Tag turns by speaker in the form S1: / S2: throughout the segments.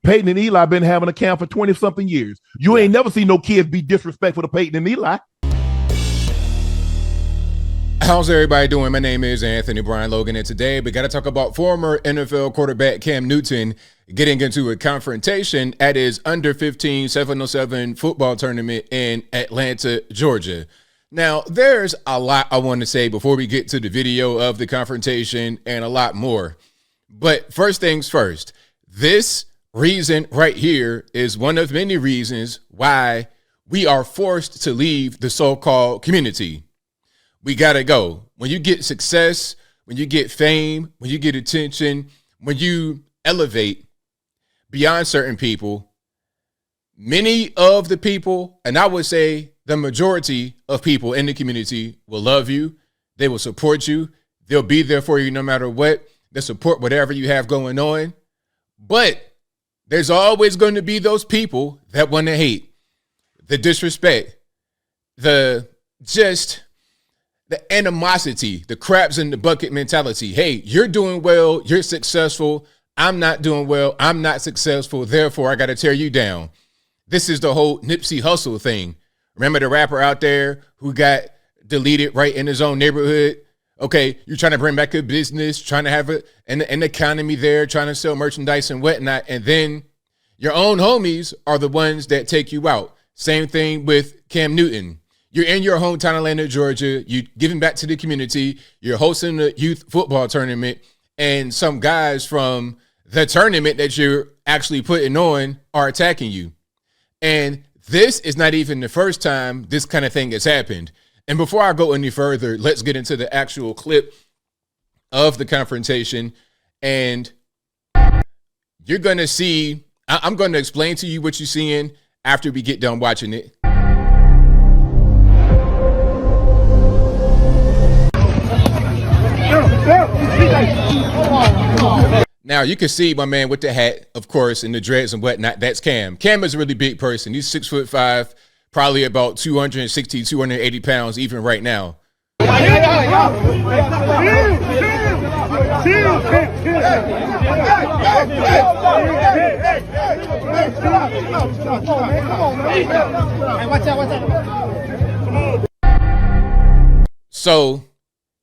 S1: Peyton and Eli been having a camp for 20-something years. You ain't never seen no kids be disrespectful to Peyton and Eli.
S2: How's everybody doing? My name is Anthony Brian Logan, and today we got to talk about former NFL quarterback Cam Newton getting into a confrontation at his under-15 707 football tournament in Atlanta, Georgia. Now, there's a lot I want to say before we get to the video of the confrontation and a lot more. But first things first, this reason right here is one of many reasons why we are forced to leave the so-called community. We got to go. When you get success, when you get fame, when you get attention, when you elevate beyond certain people, many of the people, and I would say the majority of people in the community will love you. They will support you. They'll be there for you no matter what. They'll support whatever you have going on. But there's always going to be those people that want to hate, the disrespect, the animosity, the crabs in the bucket mentality. Hey, you're doing well, you're successful. I'm not doing well, I'm not successful. Therefore, I got to tear you down. This is the whole Nipsey Hussle thing. Remember the rapper out there who got deleted right in his own neighborhood? Okay, you're trying to bring back a business, trying to have an economy there, trying to sell merchandise and whatnot. And then your own homies are the ones that take you out. Same thing with Cam Newton. You're in your hometown, Atlanta, Georgia. You're giving back to the community. You're hosting a youth football tournament. And some guys from the tournament that you're actually putting on are attacking you. And this is not even the first time this kind of thing has happened. And before I go any further, let's get into the actual clip of the confrontation. And you're going to see, I'm going to explain to you what you're seeing after we get done watching it. Now, you can see my man with the hat, of course, and the dreads and whatnot. That's Cam. Cam is a really big person. He's 6'5", probably about 260, 280 pounds, even right now. So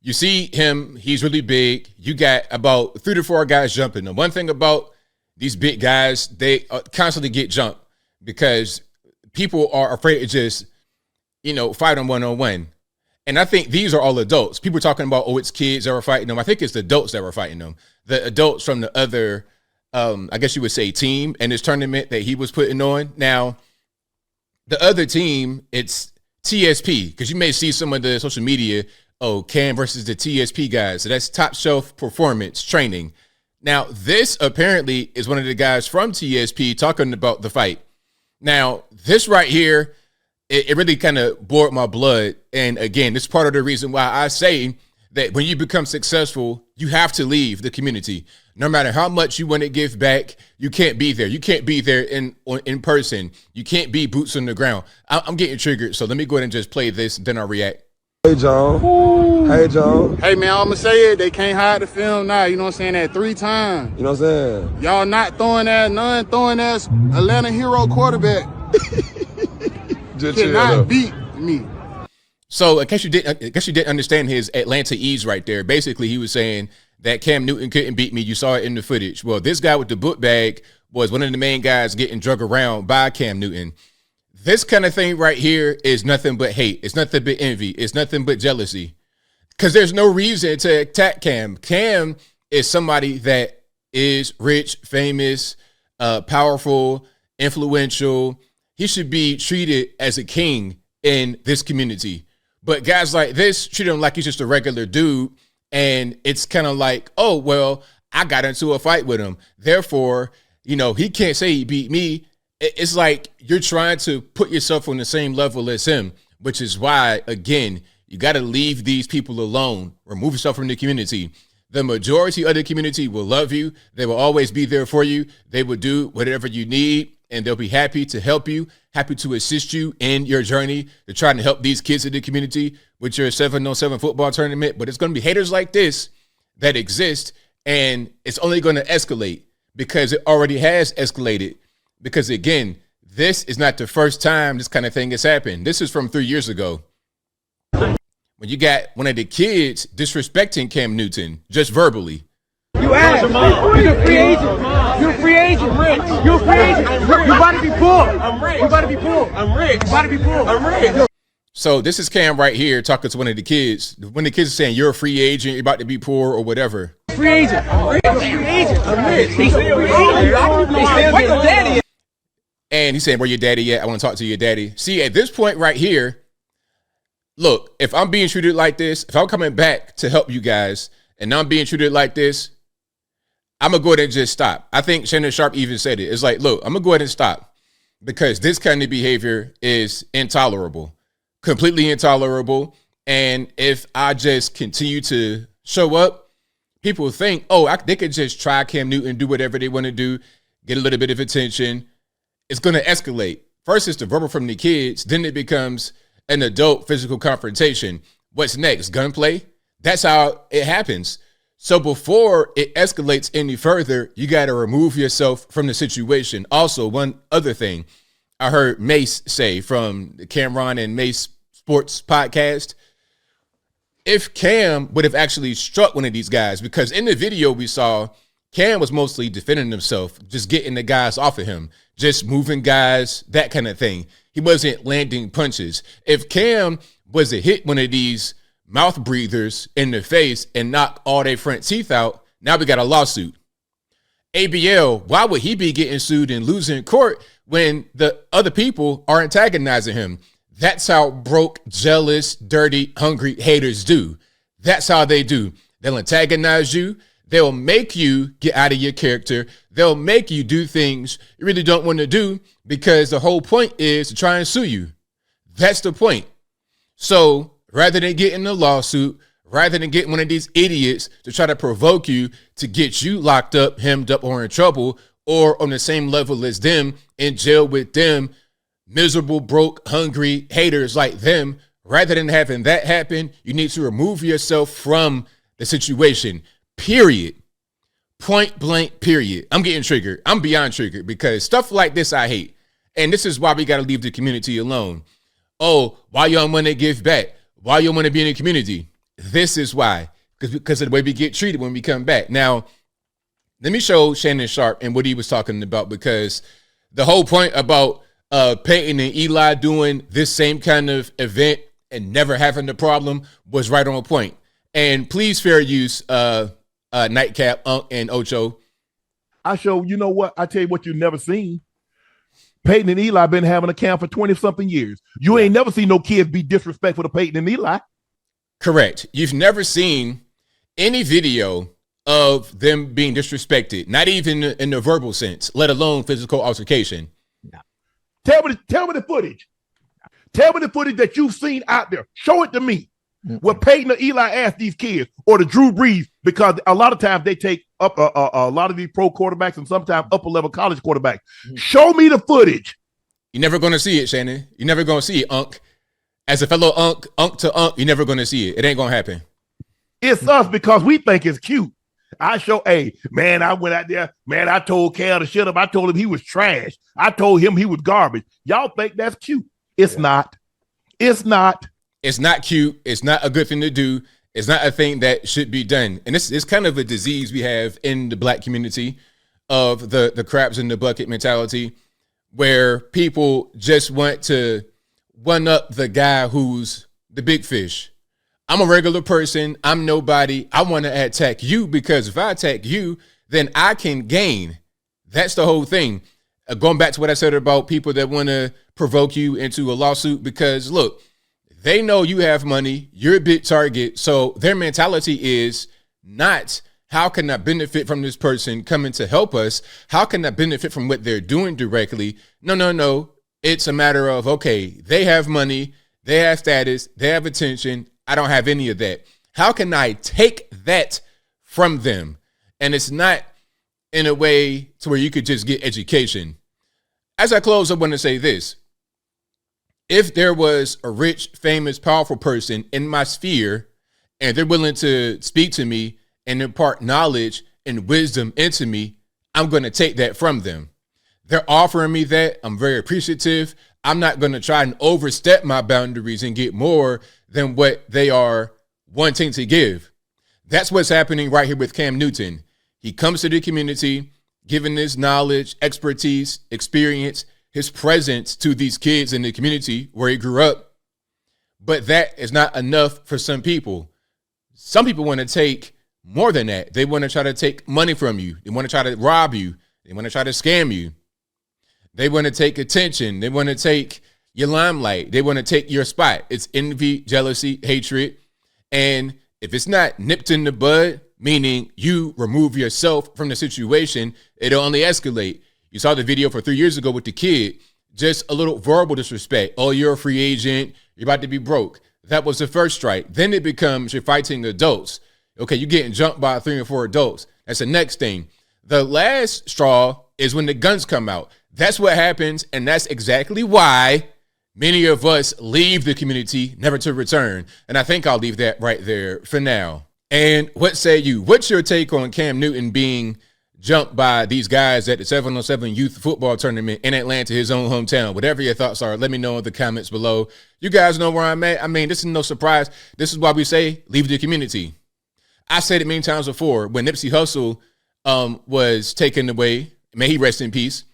S2: you see him, he's really big. You got about 3 to 4 guys jumping him. One thing about these big guys, they constantly get jumped because people are afraid to just, fight them one-on-one. And I think these are all adults. People are talking about, it's kids that were fighting them. I think it's the adults that were fighting them. The adults from the other, I guess you would say, team in this tournament that he was putting on. Now, the other team, it's TSP, because you may see some of the social media, Cam versus the TSP guys. So that's Top Shelf Performance Training. Now, this apparently is one of the guys from TSP talking about the fight. Now, this right here, it really kind of bored my blood. And again, this is part of the reason why I say that when you become successful, you have to leave the community. No matter how much you want to give back, you can't be there. You can't be there in person. You can't be boots on the ground. I'm getting triggered, so let me go ahead and just play this, and then I'll react.
S3: Hey, John. Ooh. Hey, John.
S4: Hey, man, I'm going to say it. They can't hide the film now. You know what I'm saying? That 3 times.
S3: You know what I'm saying?
S4: Y'all not throwing that, none throwing that Atlanta hero quarterback.
S3: Just
S4: cannot beat me.
S2: So I guess you didn't understand his Atlanta-ese right there. Basically, he was saying that Cam Newton couldn't beat me. You saw it in the footage. Well, this guy with the book bag was one of the main guys getting drug around by Cam Newton. This kind of thing right here is nothing but hate. It's nothing but envy. It's nothing but jealousy. Because there's no reason to attack Cam. Cam is somebody that is rich, famous, powerful, influential. He should be treated as a king in this community. But guys like this treat him like he's just a regular dude. And it's kind of like, I got into a fight with him. Therefore, he can't say he beat me. It's like you're trying to put yourself on the same level as him, which is why, again, you got to leave these people alone. Remove yourself from the community. The majority of the community will love you. They will always be there for you. They will do whatever you need, and they'll be happy to help you, happy to assist you in your journey to try to help these kids in the community with your 7-on-7 football tournament. But it's going to be haters like this that exist, and it's only going to escalate because it already has escalated. Because again, this is not the first time this kind of thing has happened. This is from 3 years ago. When you got one of the kids disrespecting Cam Newton just verbally.
S5: You asked. You're a free agent. You're a free agent. I'm rich. You're a free agent. You about to be poor. I'm rich. You about to be poor. I'm rich. You about to be poor. I'm rich.
S2: So this is Cam right here talking to one of the kids. When the kids are saying you're a free agent, you're about to be poor or whatever.
S5: Free agent. I'm rich. Free agent. I'm rich. He's a free agent. Where your daddy at?
S2: And he's saying, where your daddy at? I want to talk to your daddy. See, at this point right here, look, if I'm being treated like this, if I'm coming back to help you guys and I'm being treated like this, I'm going to go ahead and just stop. I think Shannon Sharp even said it. It's like, look, I'm going to go ahead and stop because this kind of behavior is intolerable, completely intolerable. And if I just continue to show up, people think, oh, they could just try Cam Newton, do whatever they want to do, get a little bit of attention. It's going to escalate. First, it's the verbal from the kids. Then it becomes an adult physical confrontation. What's next? Gunplay? That's how it happens. So before it escalates any further, you got to remove yourself from the situation. Also, one other thing I heard Mace say from the Cameron and Mace Sports podcast, if Cam would have actually struck one of these guys, because in the video we saw, Cam was mostly defending himself, just getting the guys off of him, just moving guys, that kind of thing. He wasn't landing punches. If Cam was to hit one of these mouth breathers in the face and knock all their front teeth out, now we got a lawsuit. ABL, why would he be getting sued and losing court when the other people are antagonizing him? That's how broke, jealous, dirty, hungry haters do. That's how they do. They'll antagonize you. They'll make you get out of your character. They'll make you do things you really don't want to do because the whole point is to try and sue you. That's the point. So rather than getting a lawsuit, rather than getting one of these idiots to try to provoke you to get you locked up, hemmed up, or in trouble, or on the same level as them, in jail with them, miserable, broke, hungry haters like them, rather than having that happen, you need to remove yourself from the situation. Period. Point blank, period. I'm getting triggered. I'm beyond triggered because stuff like this I hate. And this is why we got to leave the community alone. Oh, why y'all want to give back? Why you want to be in the community? This is why. Because of the way we get treated when we come back. Now, let me show Shannon Sharp and what he was talking about, because the whole point about Peyton and Eli doing this same kind of event and never having the problem was right on point. And please fair use Nightcap, Unk, and Ocho.
S1: You know what? I tell you what you've never seen. Peyton and Eli been having a camp for 20-something years. You ain't never seen no kids be disrespectful to Peyton and Eli.
S2: Correct. You've never seen any video of them being disrespected, not even in the verbal sense, let alone physical altercation.
S1: No. Tell me the footage. Tell me the footage that you've seen out there. Show it to me. What Peyton or Eli asked these kids, or the Drew Brees, because a lot of times they take up a lot of these pro quarterbacks and sometimes upper level college quarterbacks. Show me the footage.
S2: You're never going to see it, Shannon. You're never going to see it, Unk. As a fellow Unk to Unk, you're never going to see it. It ain't going to happen.
S1: It's us because we think it's cute. I went out there, I told Cal to shut up. I told him he was trash. I told him he was garbage. Y'all think that's cute. It's not. It's not.
S2: It's not cute. It's not a good thing to do. It's not a thing that should be done. And it's kind of a disease we have in the black community of the crabs in the bucket mentality, where people just want to one up the guy who's the big fish. I'm a regular person. I'm nobody. I want to attack you because if I attack you, then I can gain. That's the whole thing. Going back to what I said about people that want to provoke you into a lawsuit, because look, they know you have money, you're a big target, so their mentality is not, how can I benefit from this person coming to help us? How can I benefit from what they're doing directly? No. It's a matter of, okay, they have money, they have status, they have attention. I don't have any of that. How can I take that from them? And it's not in a way to where you could just get education. As I close, I want to say this. If there was a rich, famous, powerful person in my sphere and they're willing to speak to me and impart knowledge and wisdom into me, I'm going to take that from them. They're offering me that. I'm very appreciative. I'm not going to try and overstep my boundaries and get more than what they are wanting to give. That's what's happening right here with Cam Newton. He comes to the community, giving his knowledge, expertise, experience, his presence to these kids in the community where he grew up. But that is not enough for some people. Some people want to take more than that. They want to try to take money from you. They want to try to rob you. They want to try to scam you. They want to take attention. They want to take your limelight. They want to take your spot. It's envy, jealousy, hatred. And if it's not nipped in the bud, meaning you remove yourself from the situation, it'll only escalate. You saw the video for 3 years ago with the kid, just a little verbal disrespect. Oh, you're a free agent. You're about to be broke. That was the first strike. Then it becomes you're fighting adults. Okay, you're getting jumped by 3 or 4 adults. That's the next thing. The last straw is when the guns come out. That's what happens, and that's exactly why many of us leave the community, never to return. And I think I'll leave that right there for now. And what say you? What's your take on Cam Newton being jumped by these guys at the 7-on-7 youth football tournament in Atlanta, his own hometown? Whatever your thoughts are, let me know in the comments below. You guys know where I'm at. I mean, this is no surprise. This is why we say leave the community. I said it many times before when Nipsey Hussle was taken away. May he rest in peace.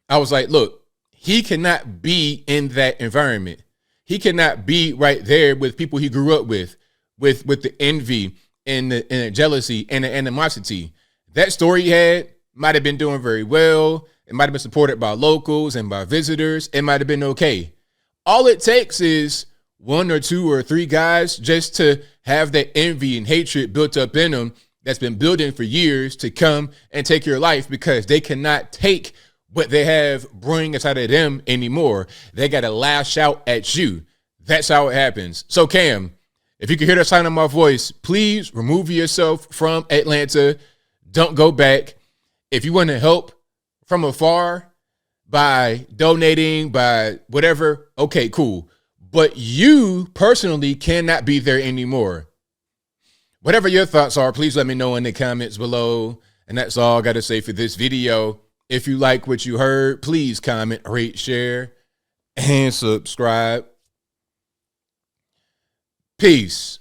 S2: I was like, look, he cannot be in that environment. He cannot be right there with people he grew up with the envy and the jealousy and the animosity. That story he had might have been doing very well. It might have been supported by locals and by visitors. It might have been okay. All it takes is 1 or 2 or 3 guys just to have that envy and hatred built up in them that's been building for years to come and take your life because they cannot take what they have brewing inside of them anymore. They got to lash out at you. That's how it happens. So Cam, if you can hear the sound of my voice, please remove yourself from Atlanta. Don't go back. If you want to help from afar by donating, by whatever, okay, cool. But you personally cannot be there anymore. Whatever your thoughts are, please let me know in the comments below. And that's all I got to say for this video. If you like what you heard, please comment, rate, share, and subscribe. Peace.